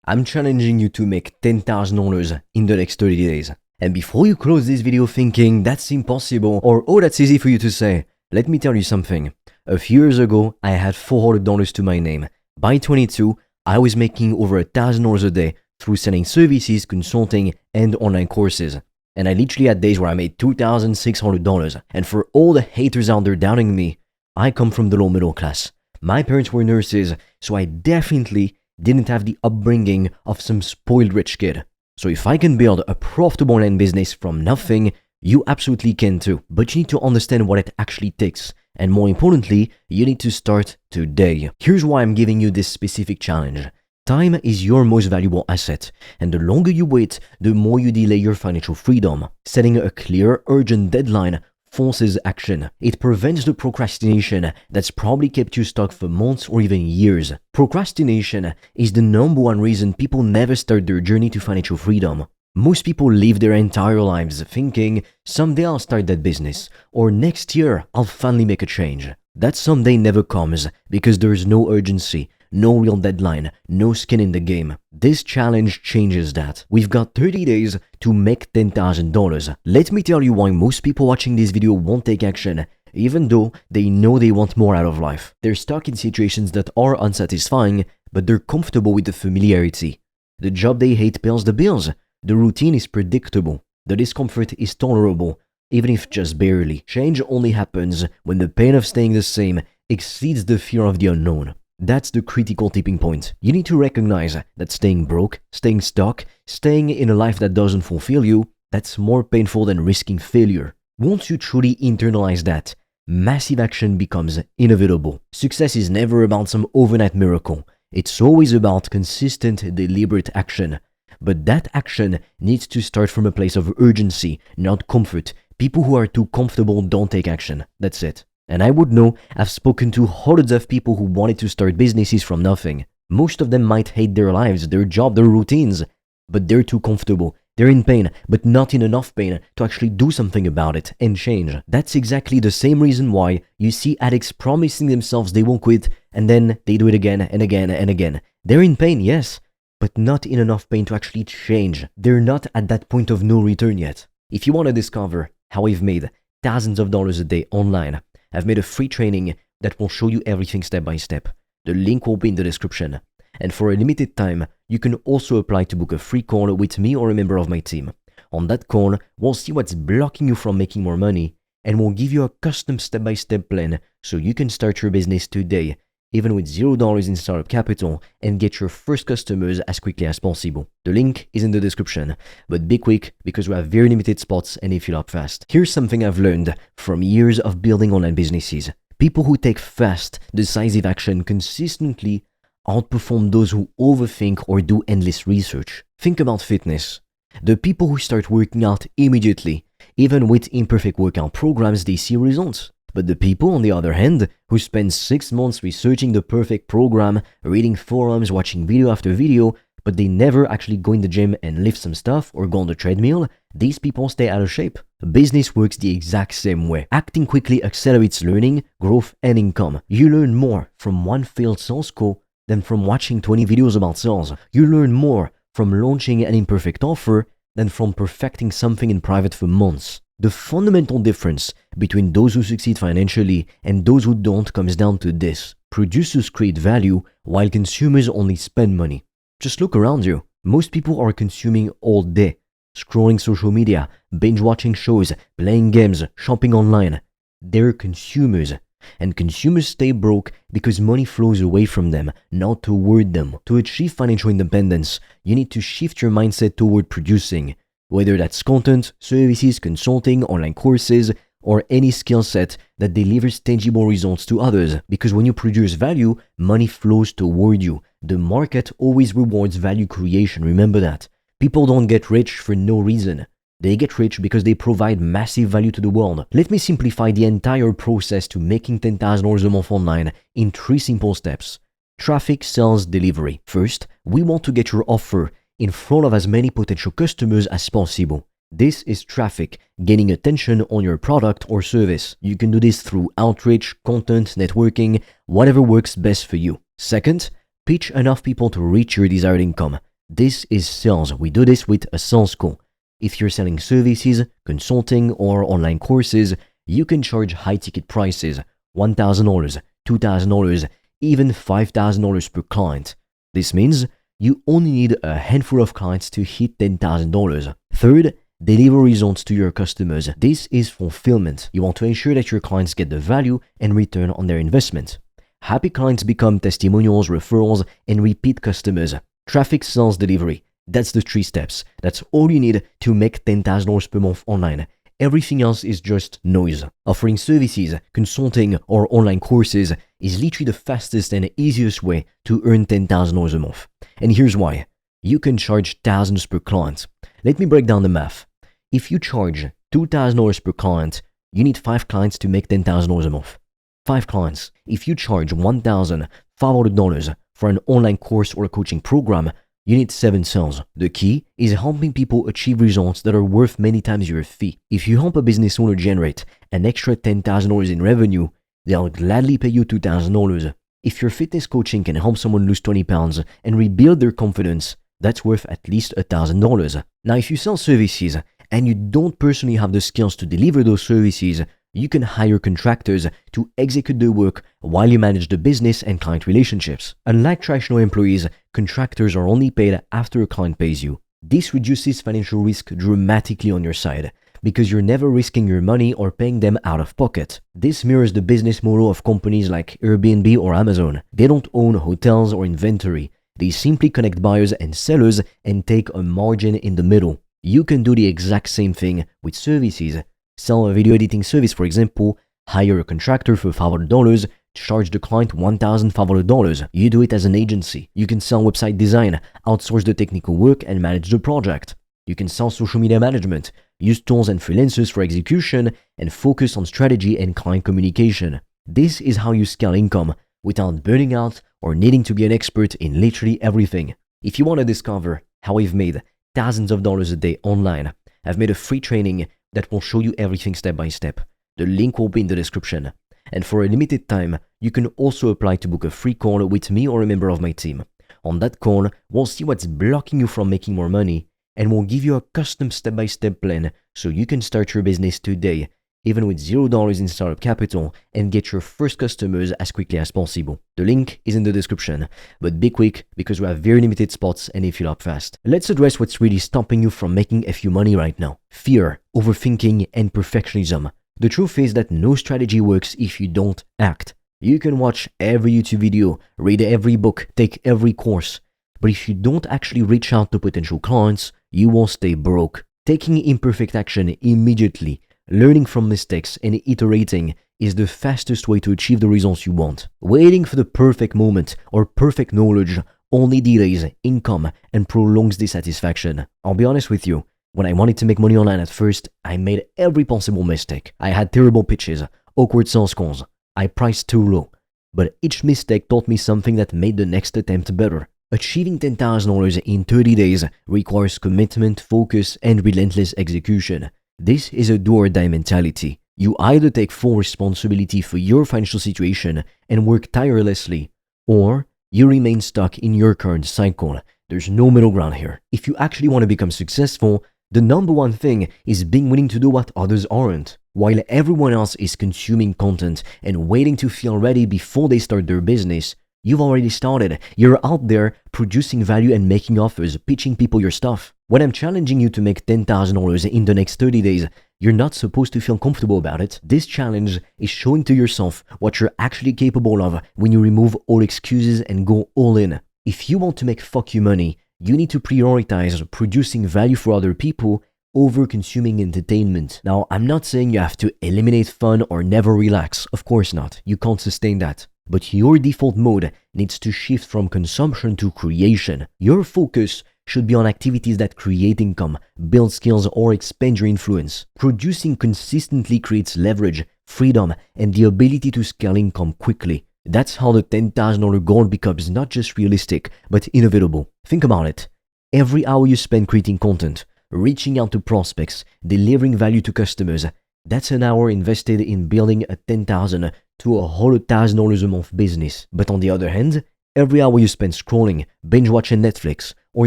I'm challenging you to make $10,000 in the next 30 days. And before you close this video thinking that's impossible or oh that's easy for you to say, let me tell you something. A few years ago, I had $400 to my name. By 22, I was making over $1,000 a day through selling services, consulting, and online courses. And I literally had days where I made $2,600. And for all the haters out there doubting me, I come from the low middle class. My parents were nurses, so I definitely didn't have the upbringing of some spoiled rich kid. So if I can build a profitable online business from nothing, you absolutely can too. But you need to understand what it actually takes. And more importantly, you need to start today. Here's why I'm giving you this specific challenge. Time is your most valuable asset, and the longer you wait, the more you delay your financial freedom. Setting a clear, urgent deadline forces action. It prevents the procrastination that's probably kept you stuck for months or even years. Procrastination is the number one reason people never start their journey to financial freedom. Most people live their entire lives thinking, someday I'll start that business, or next year I'll finally make a change. That someday never comes because there's no urgency, no real deadline, no skin in the game. This challenge changes that. We've got 30 days to make $10,000. Let me tell you why most people watching this video won't take action, even though they know they want more out of life. They're stuck in situations that are unsatisfying, but they're comfortable with the familiarity. The job they hate pays the bills. The routine is predictable. The discomfort is tolerable, even if just barely. Change only happens when the pain of staying the same exceeds the fear of the unknown. That's the critical tipping point. You need to recognize that staying broke, staying stuck, staying in a life that doesn't fulfill you, that's more painful than risking failure. Once you truly internalize that, massive action becomes inevitable. Success is never about some overnight miracle. It's always about consistent, deliberate action. But that action needs to start from a place of urgency, not comfort. People who are too comfortable don't take action. That's it. And I would know, I've spoken to hundreds of people who wanted to start businesses from nothing. Most of them might hate their lives, their job, their routines, but they're too comfortable. They're in pain, but not in enough pain to actually do something about it and change. That's exactly the same reason why you see addicts promising themselves they won't quit, and then they do it again and again and again. They're in pain, yes, but not in enough pain to actually change. They're not at that point of no return yet. If you want to discover how I've made thousands of dollars a day online, I've made a free training that will show you everything step by step. The link will be in the description. And for a limited time, you can also apply to book a free call with me or a member of my team. On that call, we'll see what's blocking you from making more money, and we'll give you a custom step-by-step plan so you can start your business today, even with $0 in startup capital, and get your first customers as quickly as possible. The link is in the description, but be quick because we have very limited spots and they fill up fast. Here's something I've learned from years of building online businesses. People who take fast, decisive action consistently outperform those who overthink or do endless research. Think about fitness. The people who start working out immediately, even with imperfect workout programs, they see results. But the people, on the other hand, who spend 6 months researching the perfect program, reading forums, watching video after video, but they never actually go in the gym and lift some stuff or go on the treadmill, these people stay out of shape. Business works the exact same way. Acting quickly accelerates learning, growth, and income. You learn more from one failed sales call than from watching 20 videos about sales. You learn more from launching an imperfect offer than from perfecting something in private for months. The fundamental difference between those who succeed financially and those who don't comes down to this. Producers create value while consumers only spend money. Just look around you. Most people are consuming all day, scrolling social media, binge watching shows, playing games, shopping online. They're consumers. And consumers stay broke because money flows away from them, not toward them. To achieve financial independence, you need to shift your mindset toward producing. Whether that's content, services, consulting, online courses, or any skill set that delivers tangible results to others. Because when you produce value, money flows toward you. The market always rewards value creation, remember that. People don't get rich for no reason. They get rich because they provide massive value to the world. Let me simplify the entire process to making $10,000 a month online in 3 simple steps. Traffic, sales, delivery. First, we want to get your offer in front of as many potential customers as possible. This is traffic, gaining attention on your product or service. You can do this through outreach, content, networking, whatever works best for you. Second, pitch enough people to reach your desired income. This is sales. We do this with a sales call. If you're selling services, consulting, or online courses, you can charge high ticket prices, $1,000, $2,000, even $5,000 per client. This means you only need a handful of clients to hit $10,000. Third, deliver results to your customers. This is fulfillment. You want to ensure that your clients get the value and return on their investment. Happy clients become testimonials, referrals, and repeat customers. Traffic sales delivery. That's the 3 steps. That's all you need to make $10,000 per month online. Everything else is just noise. Offering services, consulting, or online courses is literally the fastest and easiest way to earn $10,000 a month. And here's why. You can charge thousands per client. Let me break down the math. If you charge $2,000 per client, you need 5 clients to make $10,000 a month. 5 clients. If you charge $1,500 for an online course or a coaching program, you need 7 sales. The key is helping people achieve results that are worth many times your fee. If you help a business owner generate an extra $10,000 in revenue, they'll gladly pay you $2,000. If your fitness coaching can help someone lose 20 pounds and rebuild their confidence, that's worth at least $1,000. Now, if you sell services and you don't personally have the skills to deliver those services, you can hire contractors to execute the work while you manage the business and client relationships. Unlike traditional employees, contractors are only paid after a client pays you. This reduces financial risk dramatically on your side because you're never risking your money or paying them out of pocket. This mirrors the business model of companies like Airbnb or Amazon. They don't own hotels or inventory. They simply connect buyers and sellers and take a margin in the middle. You can do the exact same thing with services. Sell a video editing service, for example, hire a contractor for $500, charge the client $1,500. You do it as an agency. You can sell website design, outsource the technical work and manage the project. You can sell social media management, use tools and freelancers for execution, and focus on strategy and client communication. This is how you scale income without burning out or needing to be an expert in literally everything. If you want to discover how I've made thousands of dollars a day online, I've made a free training that will show you everything step by step. The link will be in the description. And for a limited time, you can also apply to book a free call with me or a member of my team. On that call, we'll see what's blocking you from making more money, and we'll give you a custom step-by-step plan so you can start your business today, even with $0 in startup capital, and get your first customers as quickly as possible. The link is in the description, but be quick because we have very limited spots and they fill up fast. Let's address what's really stopping you from making a few money right now. Fear, overthinking, and perfectionism. The truth is that no strategy works if you don't act. You can watch every YouTube video, read every book, take every course, but if you don't actually reach out to potential clients, you will stay broke. Taking imperfect action immediately, learning from mistakes and iterating is the fastest way to achieve the results you want. Waiting for the perfect moment or perfect knowledge only delays income and prolongs dissatisfaction. I'll be honest with you, when I wanted to make money online at first, I made every possible mistake. I had terrible pitches, awkward sales calls, I priced too low, but each mistake taught me something that made the next attempt better. Achieving $10,000 in 30 days requires commitment, focus, and relentless execution. This is a do-or-die mentality. You either take full responsibility for your financial situation and work tirelessly, or you remain stuck in your current cycle. There's no middle ground here. If you actually want to become successful, the number one thing is being willing to do what others aren't. While everyone else is consuming content and waiting to feel ready before they start their business, you've already started. You're out there producing value and making offers, pitching people your stuff. When I'm challenging you to make $10,000 in the next 30 days, you're not supposed to feel comfortable about it. This challenge is showing to yourself what you're actually capable of when you remove all excuses and go all in. If you want to make fuck you money, you need to prioritize producing value for other people over consuming entertainment. Now, I'm not saying you have to eliminate fun or never relax. Of course not. You can't sustain that. But your default mode needs to shift from consumption to creation. Your focus should be on activities that create income, build skills, or expand your influence. Producing consistently creates leverage, freedom, and the ability to scale income quickly. That's how the $10,000 goal becomes not just realistic, but inevitable. Think about it. Every hour you spend creating content, reaching out to prospects, delivering value to customers, that's an hour invested in building a $10,000 to $100,000 a month business. But on the other hand, every hour you spend scrolling, binge watching Netflix, or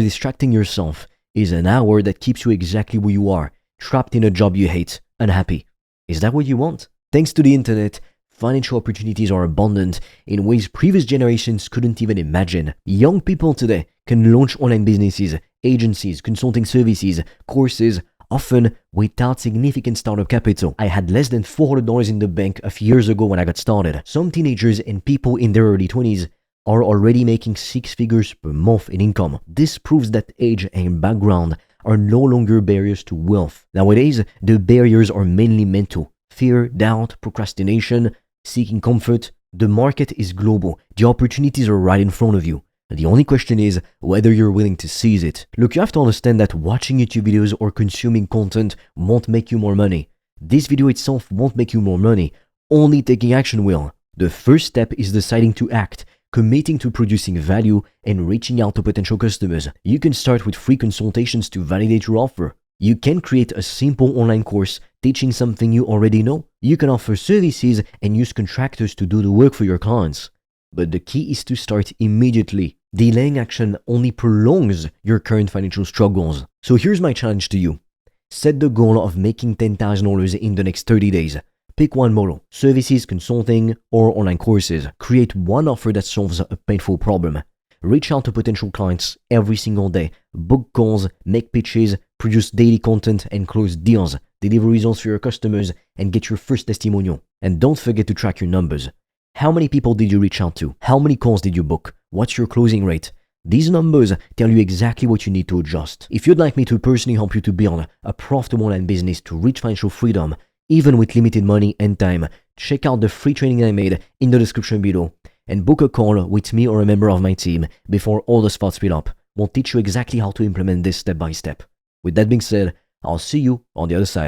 distracting yourself is an hour that keeps you exactly where you are, trapped in a job you hate, unhappy. Is that what you want? Thanks to the internet, financial opportunities are abundant in ways previous generations couldn't even imagine. Young people today can launch online businesses, agencies, consulting services, courses, often without significant startup capital. I had less than $400 in the bank a few years ago when I got started. Some teenagers and people in their early 20s are already making 6 figures per month in income. This proves that age and background are no longer barriers to wealth. Nowadays, the barriers are mainly mental. Fear, doubt, procrastination, seeking comfort. The market is global. The opportunities are right in front of you. The only question is whether you're willing to seize it. Look, you have to understand that watching YouTube videos or consuming content won't make you more money. This video itself won't make you more money. Only taking action will. The first step is deciding to act, committing to producing value, and reaching out to potential customers. You can start with free consultations to validate your offer. You can create a simple online course teaching something you already know. You can offer services and use contractors to do the work for your clients. But the key is to start immediately. Delaying action only prolongs your current financial struggles. So here's my challenge to you. Set the goal of making $10,000 in the next 30 days. Pick one model: services, consulting, or online courses. Create one offer that solves a painful problem. Reach out to potential clients every single day. Book calls, make pitches, produce daily content, and close deals. Deliver results for your customers and get your first testimonial. And don't forget to track your numbers. How many people did you reach out to? How many calls did you book? What's your closing rate? These numbers tell you exactly what you need to adjust. If you'd like me to personally help you to build a profitable online business to reach financial freedom, even with limited money and time, check out the free training I made in the description below and book a call with me or a member of my team before all the spots fill up. We'll teach you exactly how to implement this step by step. With that being said, I'll see you on the other side.